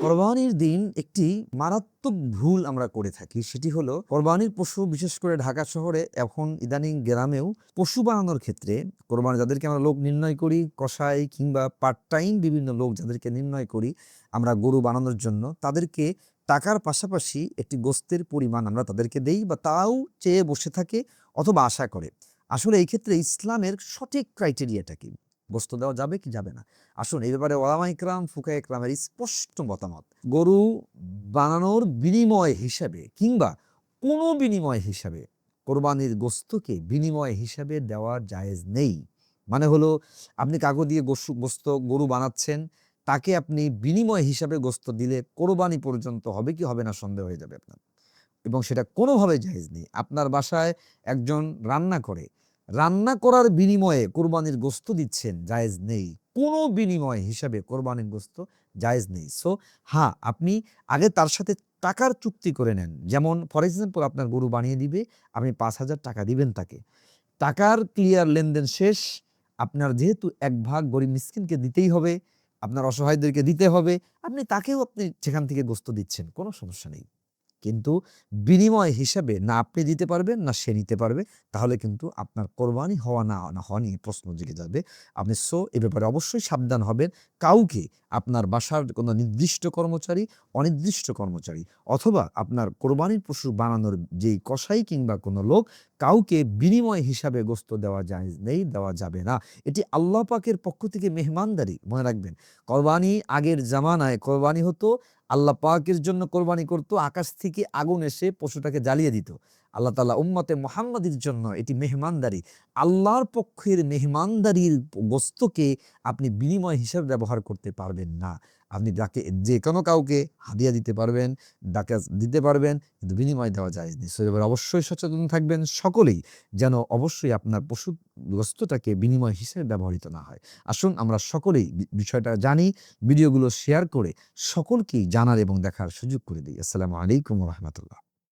কোরবানির দিন একটি মারাত্মক ভুল আমরা করে থাকি, সেটি হলো কোরবানির পশু, বিশেষ করে ঢাকা শহরে এখন ইদানিং গ্রামেও পশু বানানোর ক্ষেত্রে কোরবানি যাদেরকে আমরা লোক নির্ণয় করি, কসাই কিংবা পার্ট টাইম বিভিন্ন লোক যাদেরকে নির্ণয় করি আমরা গরু বানানোর জন্য, তাদেরকে টাকার পাশাপাশি একটি গোস্তের পরিমাণ আমরা তাদেরকে দেই বা তাও চেয়ে বসে থাকে অথবা আশা করে। আসলে এই ক্ষেত্রে ইসলামের সঠিক ক্রাইটেরিয়াটা কি? গোস্ত দেওয়া যাবে কি যাবে না? আসুন এই ব্যাপারে ওলামা ইকরাম, ফুকাহা ইকরামের স্পষ্ট মতামত। গরু বানানোর বিনিময় হিসাবে কিংবা কোনো বিনিময় হিসাবে কোরবানির গোস্তকে বিনিময় হিসাবে দেওয়া জায়েজ নেই। মানে হলো, আপনি কাগজ দিয়ে গোস্ত গরু বানাচ্ছেন, তাকে আপনি বিনিময় হিসাবে গোস্ত দিলে কোরবানি পর্যন্ত হবে কি হবে না সন্দেহ হয়ে যাবে আপনার, এবং সেটা কোনোভাবে জায়েজ নেই। আপনার বাসায় একজন রান্না করে, রান্না করার বিনিময়ে কোরবানির গোস্ত দিচ্ছেন, জায়েজ নেই। কোনো বিনিময় হিসাবে কোরবানির গোস্ত জায়েজ নেই। সো হ্যাঁ, আপনি আগে তার সাথে টাকার চুক্তি করে নেন। যেমন ফর এক্সাম্পল, আপনার গরু বানিয়ে দিবে, আপনি ৫,০০০ টাকা দিবেন তাকে। টাকার ক্লিয়ার লেনদেন শেষ। আপনার যেহেতু এক ভাগ গরিব মিসকিনকে দিতেই হবে, আপনার অসহায়দেরকে দিতে হবে, আপনি সেখান থেকে গোস্ত দিচ্ছেন, কোনো সমস্যা নেই। কিন্তু বিনিময় হিসাবে না আপনি দিতে পারবেন না সে নিতে পারবে, তাহলে কিন্তু আপনার কোরবানি হওয়া না হওয়া নিয়ে প্রশ্ন জেগে যাবে। আপনি এ ব্যাপারে অবশ্যই সাবধান হবেন। কাউকে, আপনার বাসার কোনো নির্দিষ্ট কর্মচারী, অনির্দিষ্ট কর্মচারী অথবা আপনার কোরবানির পশু বানানোর যেই কসাই কিংবা কোনো লোক, কাউকে বিনিময় হিসাবে গোস্ত দেওয়া জায়েজ নেই, দেওয়া যাবে না। এটি আল্লাহ পাকের পক্ষ থেকে মেহমানদারি। মনে রাখবেন, কোরবানি আগের জামানায় কোরবানি হতো, আল্লাহ পাকের জন্য কোরবানি করত, আকাশ থেকে আগুন এসে পশুটাকে জ্বালিয়ে দিত। আল্লাহ তাআলা উম্মতে মুহাম্মাদির জন্য এটি মেহমানদারি। আল্লাহর পক্ষের মেহমানদারির গোস্তকে আপনি বিনিময় হিসাবে ব্যবহার করতে পারবেন না। আপনি যাকে যে কোনো কাউকে হাদিয়া দিতে পারবেন, ডাকে দিতে পারবেন, কিন্তু বিনিময় দেওয়া জায়েজ নেই। সো এবার অবশ্যই সচেতন থাকবেন সকলেই, যেন অবশ্যই আপনার পশু গোস্তটাকে বিনিময় হিসেবে ব্যবহৃত না হয়। আসুন আমরা সকলেই বিষয়টা জানি, ভিডিওগুলো শেয়ার করে সকলকেই জানার এবং দেখার সুযোগ করে দিই। আসসালামু আলাইকুম ওয়া রাহমাতুল্লাহ।